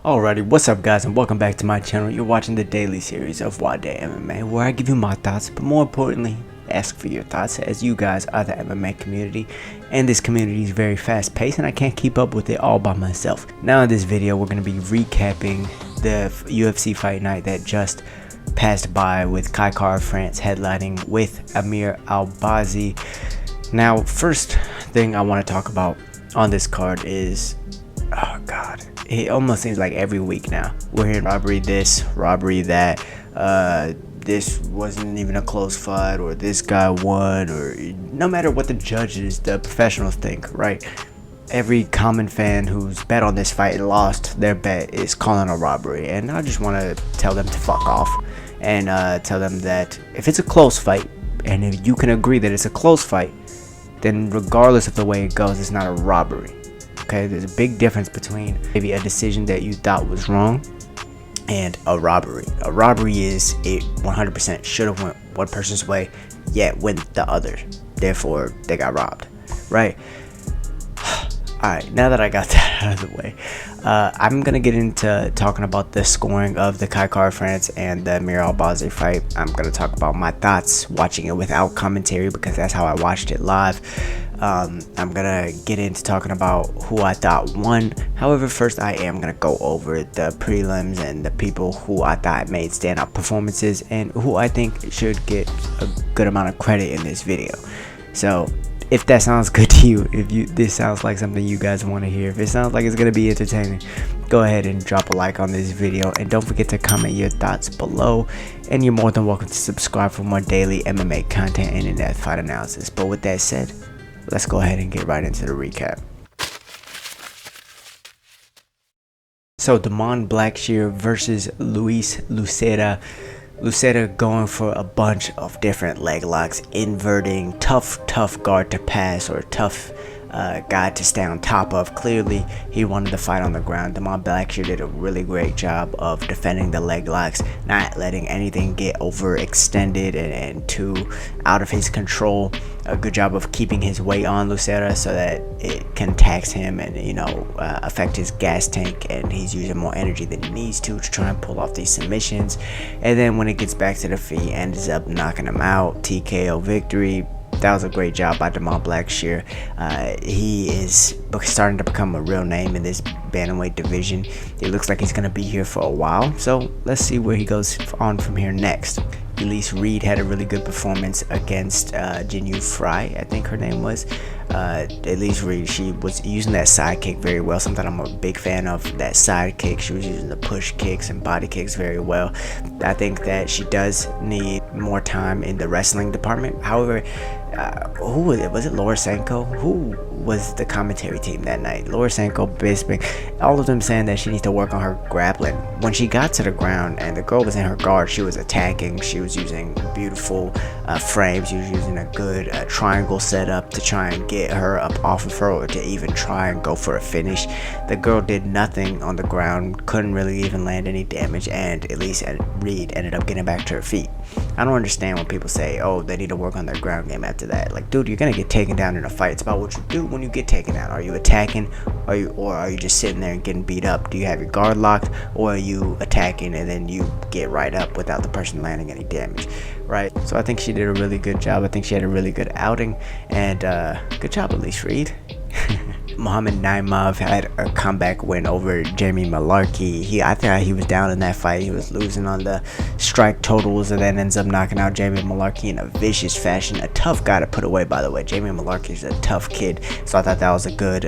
Alrighty, what's up guys, and welcome back to my channel. You're watching the daily series of Nwadei MMA, where I give you my thoughts, but more importantly, ask for your thoughts, as you guys are the MMA community, and this community is very fast paced and I can't keep up with it all by myself. Now in this video, we're going to be recapping the UFC fight night that just passed by, with Kai France headlining with Amir Albazi. Now, first thing I want to talk about on this card is, oh god, it almost seems like every week now we're hearing robbery this, robbery that, this wasn't even a close fight, or this guy won, or no matter what the judges, the professionals think, right? Every common fan who's bet on this fight and lost their bet is calling a robbery, and I just want to tell them to fuck off and tell them that if it's a close fight, and if you can agree that it's a close fight, then regardless of the way it goes, it's not a robbery. Okay, there's a big difference between maybe a decision that you thought was wrong and a robbery. A robbery is it 100% should have went one person's way, yet went the other. Therefore, they got robbed, right? Alright, now that I got that out of the way, I'm going to get into talking about the scoring of the Kai France and the Amir Albazi fight. I'm going to talk about my thoughts watching it without commentary, because that's how I watched it live. I'm going to get into talking about who I thought won. However, first I am going to go over the prelims and the people who I thought made standout performances and who I think should get a good amount of credit in this video. So if that sounds good to you, if this sounds like something you guys want to hear, if it sounds like it's going to be entertaining, go ahead and drop a like on this video, and don't forget to comment your thoughts below, and you're more than welcome to subscribe for more daily MMA content and in-depth fight analysis. But with that said, let's go ahead and get right into the recap. So Damon Blackshear versus Luis Lucera. Lucera going for a bunch of different leg locks, inverting, tough guard to pass, or tough guy to stay on top of. Clearly, he wanted the fight on the ground. Damon Blackshear did a really great job of defending the leg locks, not letting anything get overextended and too out of his control. A good job of keeping his weight on Lucera so that it can tax him and, affect his gas tank, and he's using more energy than he needs to try and pull off these submissions. And then when it gets back to the feet, he ends up knocking him out. TKO victory. That was a great job by Damon Blackshear. He is starting to become a real name in this bantamweight division. It looks like he's going to be here for a while, so let's see where he goes on from here next. Elise Reed had a really good performance against Jinu Fry, I think her name was. Elise Reed, she was using that side kick very well, something I'm a big fan of, that side kick. She was using the push kicks and body kicks very well. I think that she does need more time in the wrestling department. However, who was it? Was it Laura Sanko? Who was the commentary team that night? Laura Sanko, basically, all of them saying that she needs to work on her grappling. When she got to the ground and the girl was in her guard, she was attacking. She was using beautiful frames. She was using a good triangle setup to try and get her up off of her, or to even try and go for a finish. The girl did nothing on the ground, couldn't really even land any damage, and Elise Reed ended up getting back to her feet. I don't understand when people say, oh, they need to work on their ground game after that. Like, dude, you're gonna get taken down in a fight. It's about what you do when you get taken down. Are you attacking, or are you just sitting there and getting beat up? Do you have your guard locked, or are you attacking and then you get right up without the person landing any damage, right? So I think she did a really good job. I think she had a really good outing, and good job, Elise Reed. Muhammad Naimov had a comeback win over Jamie Mullarkey. I thought he was down in that fight. He was losing on the strike totals, and then ends up knocking out Jamie Mullarkey in a vicious fashion. A tough guy to put away, by the way. Jamie Mullarkey is a tough kid, so I thought that was a good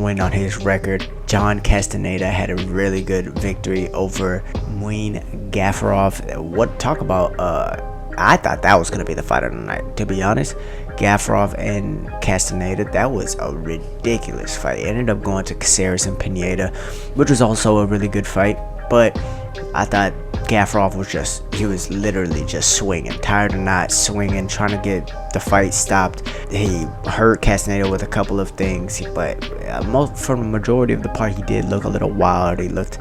win on his record. John Castaneda had a really good victory over Muin Gafarov. Talk about I thought that was going to be the fight of the night, to be honest. Gafarov and Castaneda, that was a ridiculous fight. It ended up going to Caceres and Pineda, which was also a really good fight, but I thought Gafarov was he was literally just swinging, tired of not swinging, trying to get the fight stopped. He hurt Castaneda with a couple of things, but for the majority of the part, he did look a little wild. He looked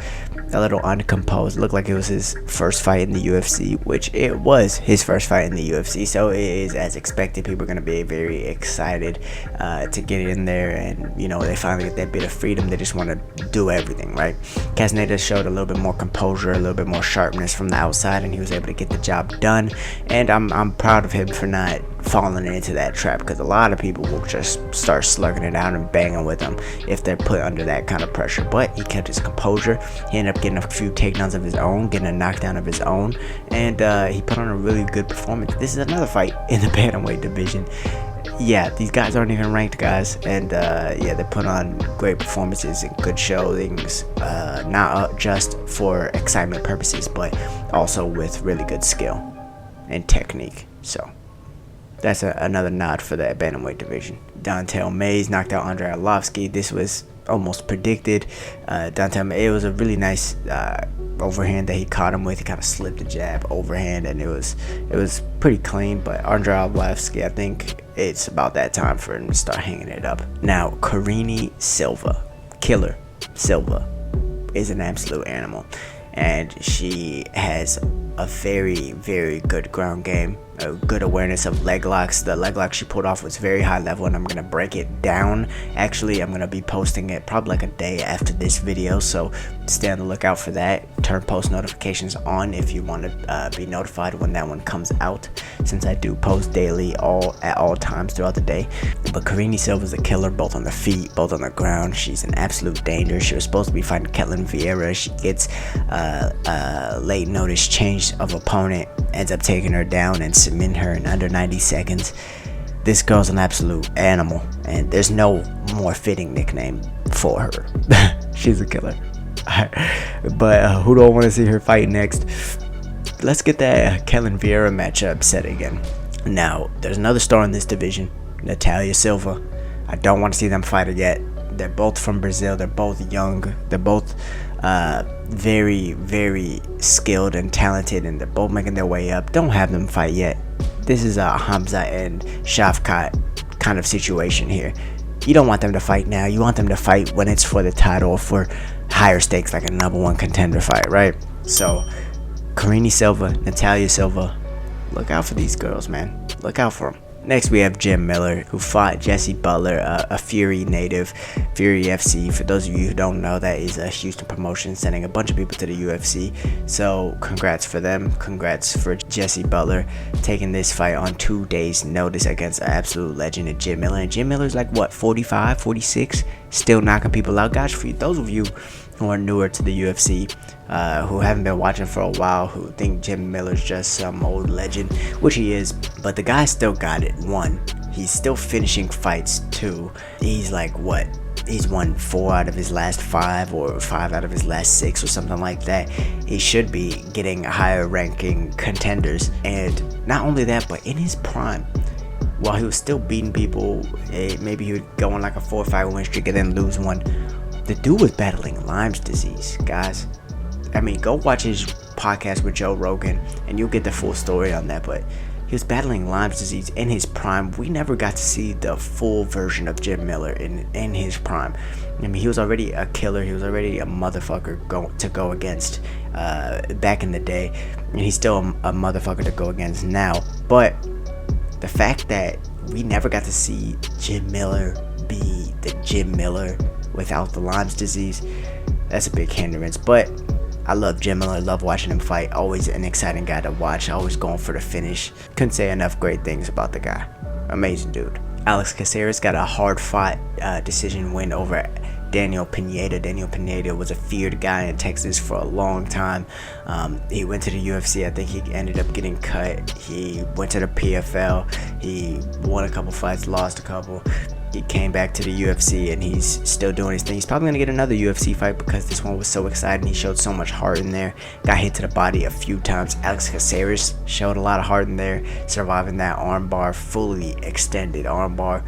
a little uncomposed. It looked like it was his first fight in the UFC, which it was his first fight in the UFC, so it is as expected. People are going to be very excited to get in there, and you know, they finally get that bit of freedom. They just want to do everything right. Castaneda showed a little bit more composure, a little bit more sharpness from the outside, and he was able to get the job done, and I'm proud of him for not falling into that trap, because a lot of people will just start slugging it out and banging with him if they're put under that kind of pressure. But he kept his composure. He ended up getting a few takedowns of his own, getting a knockdown of his own, and he put on a really good performance. This is another fight in the bantamweight division. Yeah, these guys aren't even ranked, guys, and yeah, they put on great performances and good showings, not just for excitement purposes, but also with really good skill and technique. So that's another nod for that bantamweight division. Don'Tale Mayes knocked out Amir Albazi. This was almost predicted. It was a really nice overhand that he caught him with. He kind of slipped the jab overhand, and it was pretty clean. But Amir Albazi, I think it's about that time for him to start hanging it up. Now, Karine Silva, Killer Silva, is an absolute animal, and she has a very, very good ground game, a good awareness of leg locks. The leg lock she pulled off was very high level, and I'm gonna break it down. Actually, I'm gonna be posting it probably like a day after this video, so stay on the lookout for that. Turn post notifications on if you want to be notified when that one comes out, since I do post daily at all times throughout the day. But Karine Silva's a killer, both on the feet, both on the ground. She's an absolute danger. She was supposed to be fighting Ketlen Vieira. She gets late notice change of opponent, ends up taking her down and submitting her in under 90 seconds. This girl's an absolute animal, and there's no more fitting nickname for her. She's a killer. But who do I want to see her fight next? Let's get that Ketlen Vieira matchup set again. Now, there's another star in this division, Natalia Silva. I don't want to see them fight it yet. They're both from Brazil. They're both young. They're both very, very skilled and talented, and they're both making their way up. Don't have them fight yet. This is a Hamza and Shavkat kind of situation here. You don't want them to fight now. You want them to fight when it's for the title or for higher stakes, like a #1 contender fight, right? So Karine Silva, Natalia Silva, look out for these girls, man. Look out for them. Next, we have Jim Miller, who fought Jesse Butler, a Fury native, Fury FC. For those of you who don't know, that is a Houston promotion sending a bunch of people to the UFC. So congrats for them. Congrats for Jesse Butler taking this fight on 2 days' notice against an absolute legend in Jim Miller. And Jim Miller's like, what, 45, 46? Still knocking people out. Gosh, for you, those of you who are newer to the UFC, who haven't been watching for a while, who think Jim Miller's just some old legend, which he is, but the guy still got it. 1, he's still finishing fights. 2, he's like, what, he's won 4 out of his last 5 or 5 out of his last 6 or something like that. He should be getting higher ranking contenders. And not only that, but in his prime, while he was still beating people, maybe he would go on like a 4 or 5 win streak and then lose one. The dude was battling Lyme's disease, guys. I mean, go watch his podcast with Joe Rogan and you'll get the full story on that. But he was battling Lyme's disease in his prime. We never got to see the full version of Jim Miller in his prime. I mean, he was already a killer. He was already a motherfucker to go against back in the day. And he's still a motherfucker to go against now. But the fact that we never got to see Jim Miller be the Jim Miller without the Lyme's disease, that's a big hindrance. But I love Jim Miller, love watching him fight. Always an exciting guy to watch, always going for the finish. Couldn't say enough great things about the guy. Amazing dude. Alex Caceres got a hard fought decision win over Daniel Pineda. Daniel Pineda was a feared guy in Texas for a long time. He went to the UFC. I think he ended up getting cut. He went to the PFL. He won a couple fights, lost a couple. He came back to the UFC, and he's still doing his thing. He's probably going to get another UFC fight because this one was so exciting. He showed so much heart in there. Got hit to the body a few times. Alex Caceres showed a lot of heart in there, surviving that armbar, fully extended armbar.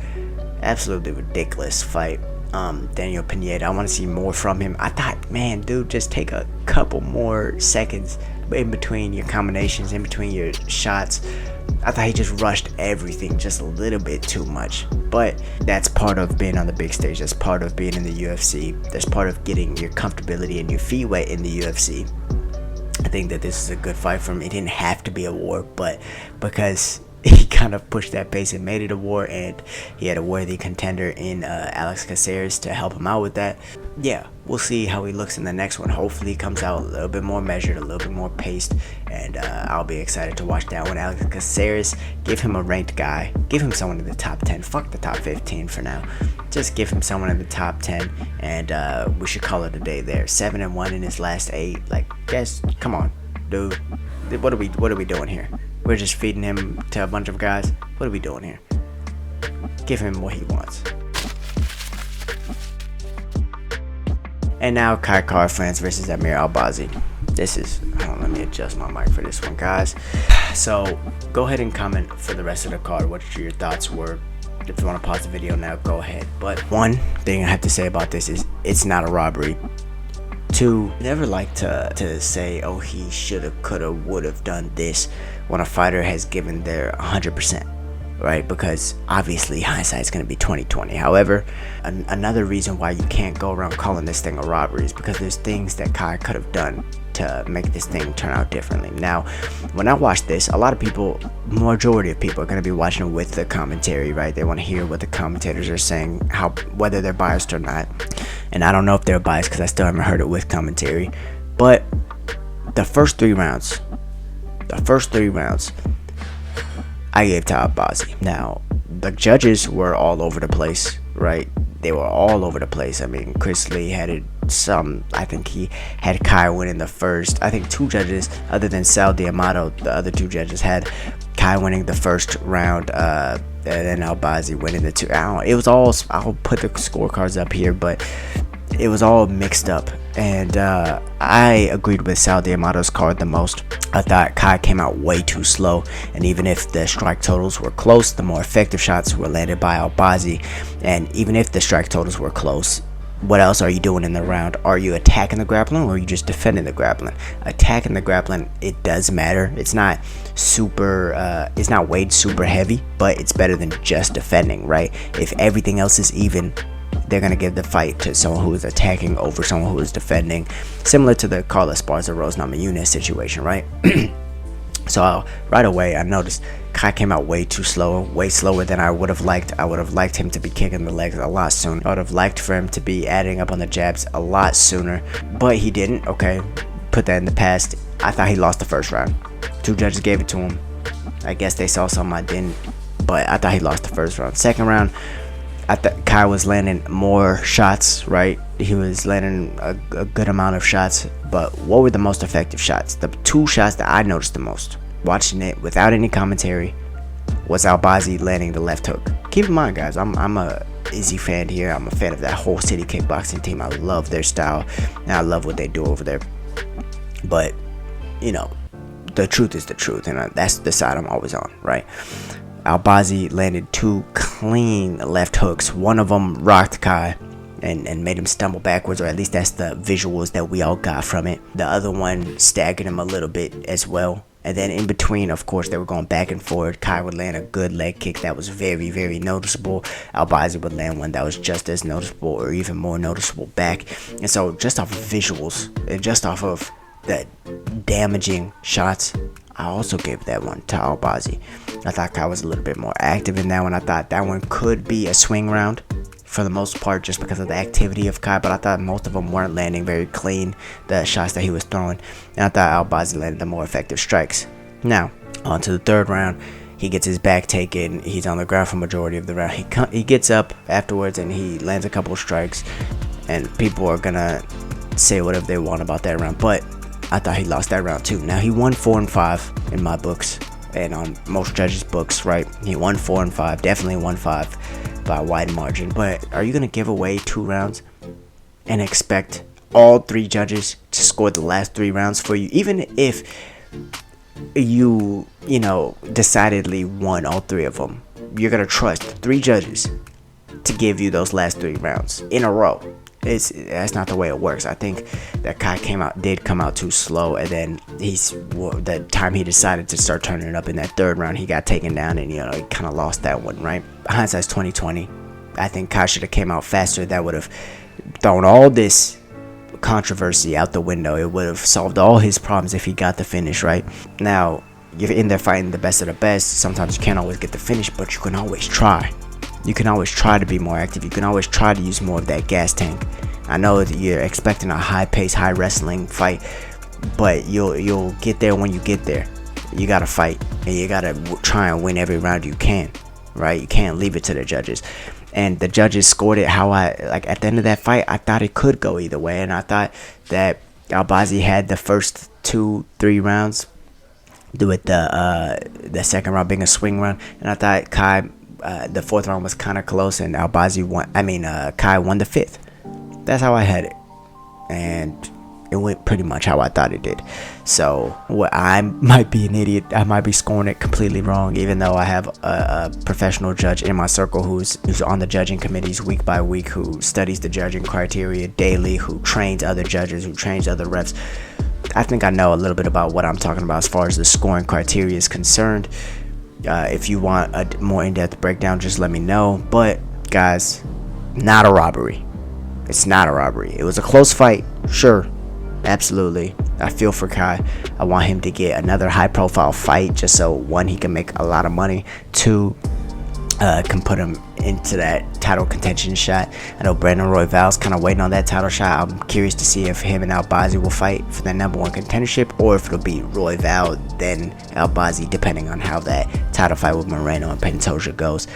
Absolutely ridiculous fight. Daniel Pineda, I want to see more from him. I thought, man, dude, just take a cut couple more seconds in between your combinations, in between your shots. I thought he just rushed everything just a little bit too much. But that's part of being on the big stage. That's part of being in the UFC. That's part of getting your comfortability and your feet wet in the UFC. I think that this is a good fight for him. It didn't have to be a war, but because he kind of pushed that pace and made it a war, and he had a worthy contender in Alex Caceres to help him out with that. Yeah, we'll see how he looks in the next one. Hopefully he comes out a little bit more measured, a little bit more paced, and I'll be excited to watch that one. Alex Caceres, give him a ranked guy. Give him someone in the top 10. Fuck the top 15 for now. Just give him someone in the top 10, and we should call it a day there. 7-1 in his last 8. Like, guys, come on, dude. What are we doing here? We're just feeding him to a bunch of guys. What are we doing here? Give him what he wants. And now Kai Kara-France versus Amir Albazi. This is, let me adjust my mic for this one, guys. So go ahead and comment for the rest of the card what your thoughts were. If you want to pause the video now, go ahead. But one thing I have to say about this is it's not a robbery. Two, never like to say, oh, he shoulda, coulda, woulda done this when a fighter has given their 100%, right? Because obviously hindsight is going to be 20/20. However, another reason why you can't go around calling this thing a robbery is because there's things that Kai could have done to make this thing turn out differently. Now, when I watch this, a lot of people, majority of people are going to be watching it with the commentary, right? They want to hear what the commentators are saying, whether they're biased or not. And I don't know if they're biased because I still haven't heard it with commentary. But the first three rounds, I gave to Albazi. Now, the judges were all over the place, right? They were all over the place. I mean, Chris Lee had it I think he had Kai winning the first. I think two judges, other than Sal D'Amato, the other two judges had Kai winning the first round, and then Albazi winning the two. It was all, I'll put the scorecards up here, but it was all mixed up. And I agreed with Sal D'Amato's card the most. I thought Kai came out way too slow, and even if the strike totals were close, the more effective shots were landed by Albazi. And even if the strike totals were close, what else are you doing in the round? Are you attacking the grappling, or are you just defending the grappling? Attacking the grappling, it does matter. It's not super, it's not weighed super heavy, but it's better than just defending, right? If everything else is even, they're going to give the fight to someone who is attacking over someone who is defending. Similar to the Carlos Esparza Rose Namajunas situation, right? So right away, I noticed Kai came out way too slow, way slower than I would have liked. I would have liked him to be kicking the legs a lot sooner. I would have liked for him to be adding up on the jabs a lot sooner, but he didn't. Okay, put that in the past. I thought he lost the first round. Two judges gave it to him. I guess they saw something I didn't, but I thought he lost the first round. Second round, I thought Kai was landing more shots, right? He was landing a good amount of shots, but what were the most effective shots? The two shots that I noticed the most, watching it without any commentary, was Albazi landing the left hook. Keep in mind, guys, I'm a Izzy fan here. I'm a fan of that whole City kickboxing team. I love their style, and I love what they do over there. But, you know, the truth is the truth, and that's the side I'm always on, right? Albazi landed two clean left hooks. One of them rocked Kai and made him stumble backwards, or at least that's the visuals that we all got from it. The other one staggered him a little bit as well. And then in between, of course, they were going back and forth. Kai would land a good leg kick that was very, very noticeable. Albazi would land one that was just as noticeable or even more noticeable back. And so just off of visuals and just off of the damaging shots, I also gave that one to Albazi. I thought Kai was a little bit more active in that one. I thought that one could be a swing round for the most part just because of the activity of Kai, but I thought most of them weren't landing very clean, the shots that he was throwing, and I thought Albazi landed the more effective strikes. Now, on to the third round. He gets his back taken. He's on the ground for majority of the round. He gets up afterwards and he lands a couple of strikes, and people are gonna say whatever they want about that round, but I thought he lost that round too. Now, he won 4-5 in my books and on most judges' books, right? He won 4-5, definitely won 5 by a wide margin. But are you gonna give away 2 rounds and expect all 3 judges to score the last 3 rounds for you, even if you decidedly won all 3 of them? You're gonna trust 3 judges to give you those last 3 rounds in a row. That's not the way it works. I think that Kai did come out too slow, and then the time he decided to start turning it up in that third round, he got taken down, and he kind of lost that one, right? Hindsight's 2020. I think Kai should have came out faster. That would have thrown all this controversy out the window. It would have solved all his problems if he got the finish, right? Now you're in there fighting the best of the best. Sometimes you can't always get the finish, but you can always try. You can always try to be more active. You can always try to use more of that gas tank. I know that you're expecting a high-paced, high-wrestling fight, but you'll get there when you get there. You gotta fight, and you gotta try and win every round you can, right? You can't leave it to the judges. And the judges scored it how at the end of that fight, I thought it could go either way, and I thought that Albazi had the first 2-3 rounds, with the second round being a swing round, and I thought Kai. The fourth round was kind of close, and Kai won the fifth. That's how I had it, and it went pretty much how I thought it did. So I might be an idiot. I might be scoring it completely wrong, even though I have a professional judge in my circle who's on the judging committees week by week, who studies the judging criteria daily, who trains other judges, who trains other refs. I think I know a little bit about what I'm talking about as far as the scoring criteria is concerned. If you want a more in-depth breakdown, just let me know. But guys, not a robbery. It's not a robbery. It was a close fight, sure, absolutely. I feel for Kai. I want him to get another high-profile fight, just so one, he can make a lot of money. Two, can put him into that title contention shot. I know Brandon Royval's kind of waiting on that title shot. I'm curious to see if him and Albazi will fight for the number one contendership, or if it'll be Royval then Albazi, depending on how that title fight with Moreno and Pantoja goes.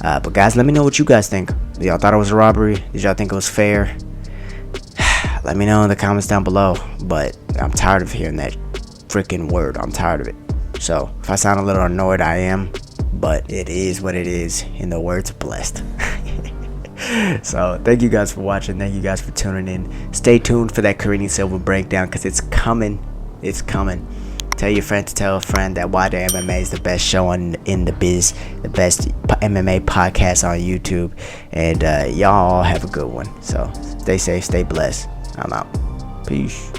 But guys, let me know what you guys think. Y'all thought it was a robbery? Did y'all think it was fair? Let me know in the comments down below. But I'm tired of hearing that freaking word. I'm tired of it. So if I sound a little annoyed, I am. But it is what it is, in the words of Blessed. So thank you guys for watching. Thank you guys for tuning in. Stay tuned for that Karine Silva breakdown, because it's coming. It's coming. Tell your friend to tell a friend that Nwadei MMA is the best show in the biz, the best MMA podcast on YouTube. And y'all have a good one. So stay safe, stay blessed. I'm out. Peace.